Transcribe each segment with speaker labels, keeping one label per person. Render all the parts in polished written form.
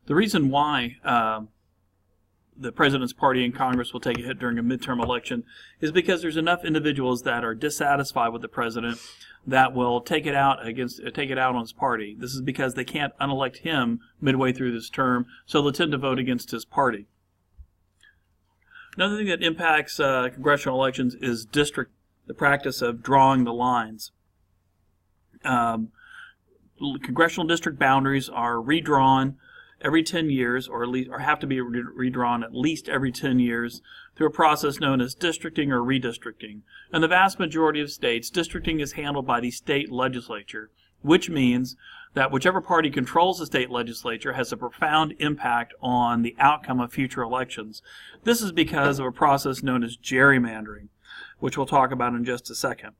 Speaker 1: The reason why the president's party in Congress will take a hit during a midterm election is because there's enough individuals that are dissatisfied with the president that will take it out on his party. This is because they can't unelect him midway through this term, so they'll tend to vote against his party. Another thing that impacts congressional elections is the practice of drawing the lines. Congressional district boundaries are redrawn every 10 years, or have to be redrawn at least every 10 years through a process known as districting or redistricting. In the vast majority of states, districting is handled by the state legislature, which means that whichever party controls the state legislature has a profound impact on the outcome of future elections. This is because of a process known as gerrymandering, which we'll talk about in just a second.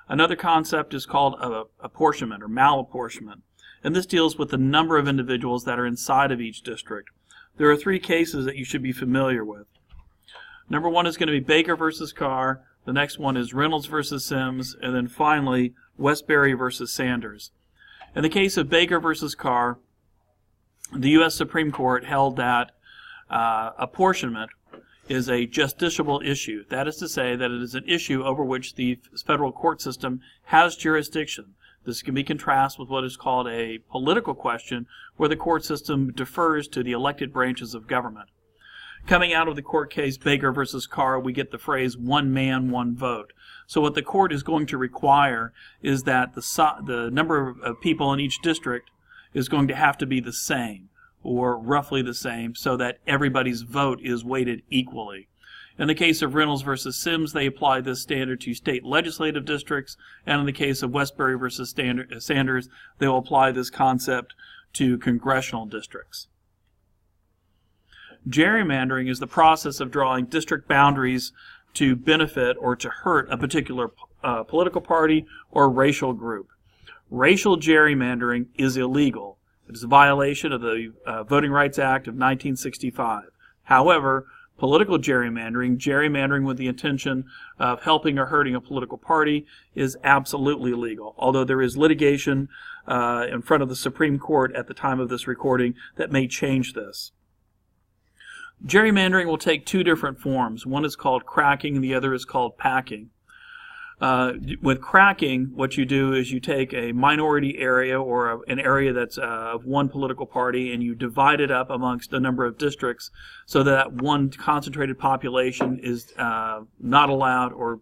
Speaker 1: Another concept is called apportionment or malapportionment, and this deals with the number of individuals that are inside of each district. There are three cases that you should be familiar with. Number one is going to be Baker versus Carr, the next one is Reynolds versus Sims, and then finally Westbury versus Sanders. In the case of Baker versus Carr, the U.S. Supreme Court held that apportionment is a justiciable issue. That is to say that it is an issue over which the federal court system has jurisdiction. This can be contrasted with what is called a political question, where the court system defers to the elected branches of government. Coming out of the court case Baker versus Carr, we get the phrase one man, one vote. So what the court is going to require is that the number of people in each district is going to have to be the same, or roughly the same, so that everybody's vote is weighted equally. In the case of Reynolds versus Sims, they applied this standard to state legislative districts, and in the case of Westbury versus Sanders, they will apply this concept to congressional districts. Gerrymandering is the process of drawing district boundaries to benefit or to hurt a particular political party or racial group. Racial gerrymandering is illegal. It is a violation of the Voting Rights Act of 1965. However, political gerrymandering with the intention of helping or hurting a political party, is absolutely legal, although there is litigation in front of the Supreme Court at the time of this recording that may change this. Gerrymandering will take two different forms. One is called cracking and the other is called packing. With cracking, what you do is you take a minority area or an area that's of one political party and you divide it up amongst a number of districts so that one concentrated population is not allowed or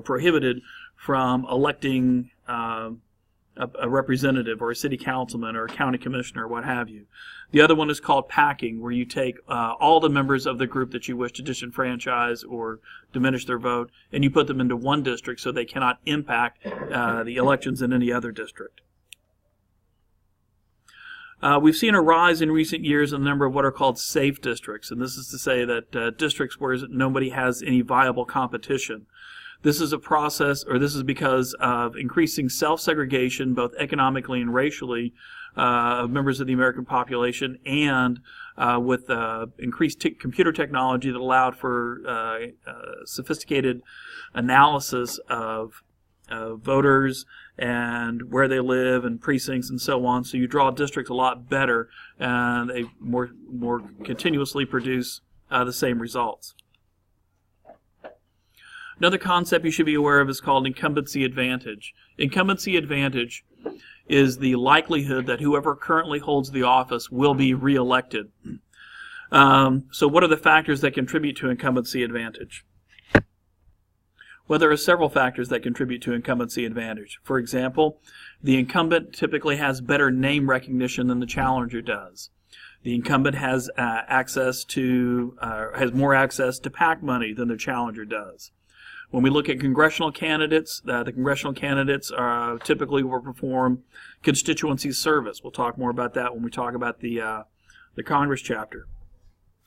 Speaker 1: prohibited from electing a representative or a city councilman or a county commissioner or what have you. The other one is called packing, where you take all the members of the group that you wish to disenfranchise or diminish their vote, and you put them into one district so they cannot impact the elections in any other district. We've seen a rise in recent years in the number of what are called safe districts, and this is to say that districts where nobody has any viable competition. This is a process, or this is because of increasing self-segregation, both economically and racially, of members of the American population, and with increased computer technology that allowed for sophisticated analysis of voters and where they live and precincts and so on. So you draw districts a lot better, and they more continuously produce the same results. Another concept you should be aware of is called incumbency advantage. Incumbency advantage is the likelihood that whoever currently holds the office will be reelected. So what are the factors that contribute to incumbency advantage? Well, there are several factors that contribute to incumbency advantage. For example, the incumbent typically has better name recognition than the challenger does. The incumbent has more access to PAC money than the challenger does. When we look at congressional candidates, the congressional candidates typically will perform constituency service. We'll talk more about that when we talk about the Congress chapter.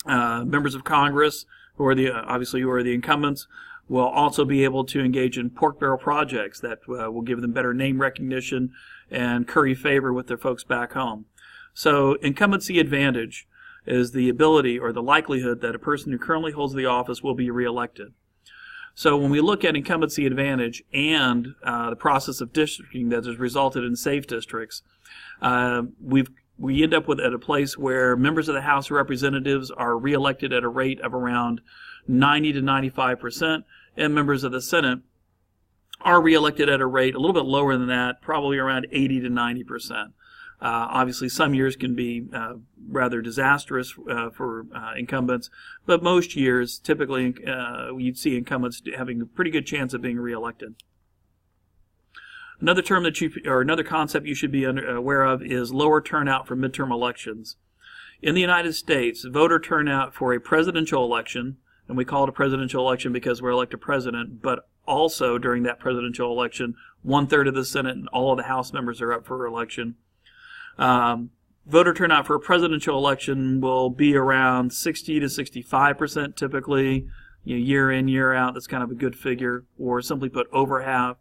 Speaker 1: Members of Congress, who are the incumbents, will also be able to engage in pork barrel projects that will give them better name recognition and curry favor with their folks back home. So incumbency advantage is the ability or the likelihood that a person who currently holds the office will be reelected. So when we look at incumbency advantage and the process of districting that has resulted in safe districts, we've we end up at a place where members of the House of Representatives are reelected at a rate of around 90 to 95%, and members of the Senate are reelected at a rate a little bit lower than that, probably around 80 to 90%. Obviously, some years can be rather disastrous for incumbents, but most years, typically, you'd see incumbents having a pretty good chance of being reelected. Another term that another concept you should be aware of is lower turnout for midterm elections. In the United States, voter turnout for a presidential election, and we call it a presidential election because we're elected president, but also during that presidential election, 1/3 of the Senate and all of the House members are up for election. Voter turnout for a presidential election will be around 60 to 65% typically, year in, year out. That's kind of a good figure, or simply put, over half.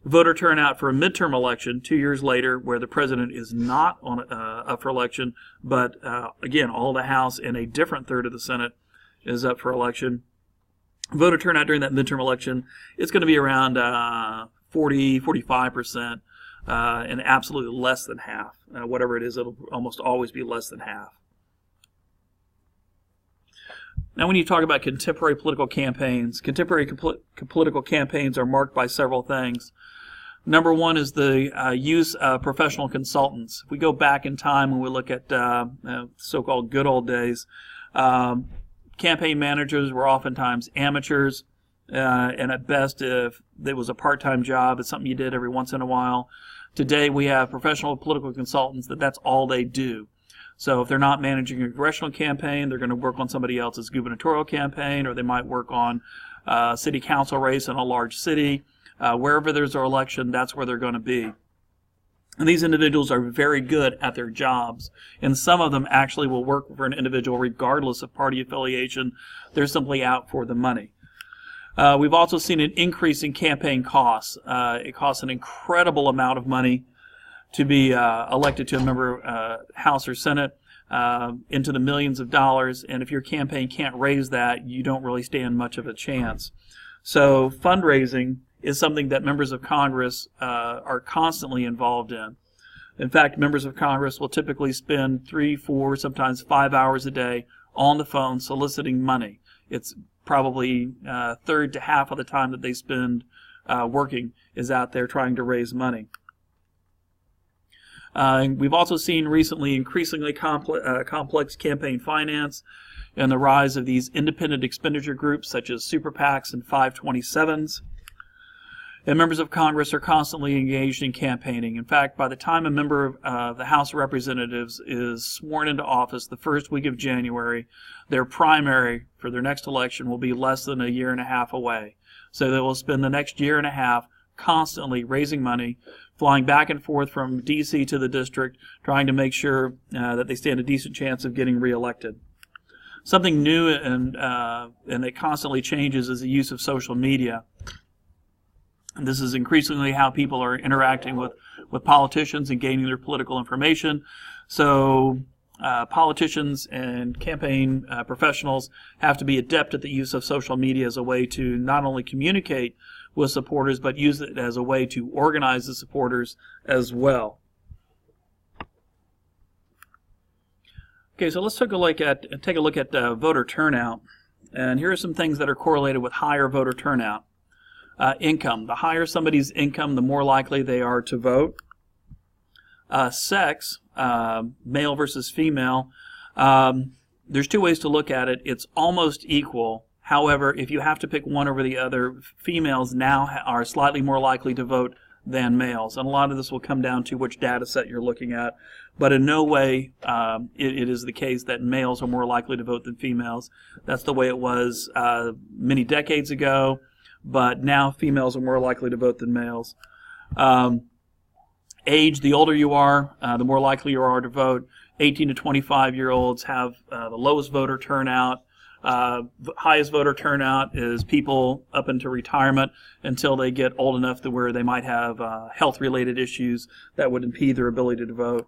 Speaker 1: Voter turnout for a midterm election 2 years later, where the president is not up for election, but again, all the House and a different third of the Senate is up for election. Voter turnout during that midterm election is going to be around 40-45%, and absolutely less than half. Whatever it is, it'll almost always be less than half. Now, when you talk about contemporary political campaigns, political campaigns are marked by several things. Number one is the use of professional consultants. If we go back in time and we look at so-called good old days, campaign managers were oftentimes amateurs, and at best, if it was a part-time job, it's something you did every once in a while. Today, we have professional political consultants that's all they do. So if they're not managing a congressional campaign, they're going to work on somebody else's gubernatorial campaign, or they might work on a city council race in a large city. Wherever there's an election, that's where they're going to be. And these individuals are very good at their jobs, and some of them actually will work for an individual regardless of party affiliation. They're simply out for the money. We've also seen an increase in campaign costs. It costs an incredible amount of money to be elected to a member House or Senate, into the millions of dollars, and if your campaign can't raise that, you don't really stand much of a chance. So fundraising is something that members of Congress are constantly involved in. In fact, members of Congress will typically spend 3, 4, sometimes 5 hours a day on the phone soliciting money. It's probably a third to half of the time that they spend working is out there trying to raise money. We've also seen recently increasingly complex campaign finance and the rise of these independent expenditure groups such as super PACs and 527s. And members of Congress are constantly engaged in campaigning. In fact, by the time a member of the House of Representatives is sworn into office the first week of January, their primary for their next election will be less than a year and a half away. So they will spend the next year and a half constantly raising money, flying back and forth from D.C. to the district, trying to make sure that they stand a decent chance of getting reelected. Something new and that constantly changes is the use of social media. And this is increasingly how people are interacting with politicians and gaining their political information. So politicians and campaign professionals have to be adept at the use of social media as a way to not only communicate with supporters, but use it as a way to organize the supporters as well. Okay, so let's take a look at voter turnout. And here are some things that are correlated with higher voter turnout. Income. The higher somebody's income, the more likely they are to vote. Sex, male versus female. There's two ways to look at it. It's almost equal. However, if you have to pick one over the other, females now are slightly more likely to vote than males. And a lot of this will come down to which data set you're looking at. But in no way it is the case that males are more likely to vote than females. That's the way it was many decades ago. But now females are more likely to vote than males. Age, the older you are, the more likely you are to vote. 18 to 25-year-olds have the lowest voter turnout. The highest voter turnout is people up into retirement until they get old enough to where they might have health-related issues that would impede their ability to vote.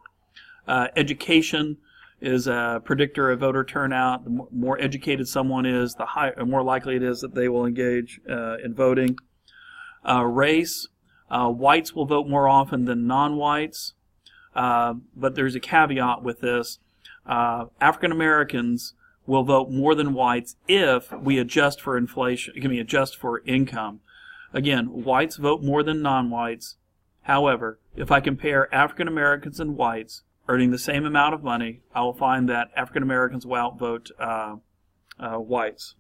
Speaker 1: Education is a predictor of voter turnout. The more educated someone is, the more likely it is that they will engage in voting. Race, whites will vote more often than non-whites. but there's a caveat with this. African Americans will vote more than whites if we adjust for inflation, adjust for income. Again, whites vote more than non-whites. However, if I compare African Americans and whites earning the same amount of money, I will find that African Americans will outvote whites.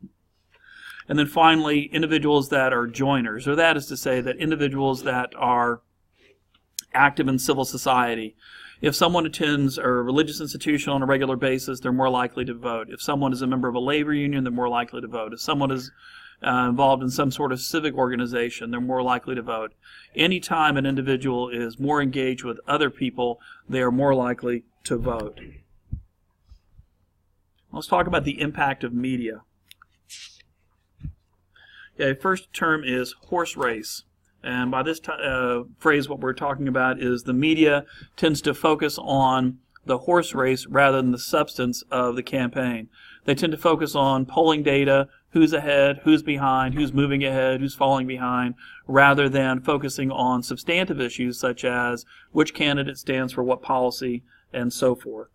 Speaker 1: And then finally, individuals that are joiners, or that is to say that individuals that are active in civil society. If someone attends a religious institution on a regular basis, they're more likely to vote. If someone is a member of a labor union, they're more likely to vote. If someone is involved in some sort of civic organization, they're more likely to vote. Anytime an individual is more engaged with other people, they are more likely to vote. Let's talk about the impact of media. Okay, first term is horse race. And by this phrase, what we're talking about is the media tends to focus on the horse race rather than the substance of the campaign. They tend to focus on polling data, who's ahead, who's behind, who's moving ahead, who's falling behind, rather than focusing on substantive issues such as which candidate stands for what policy and so forth.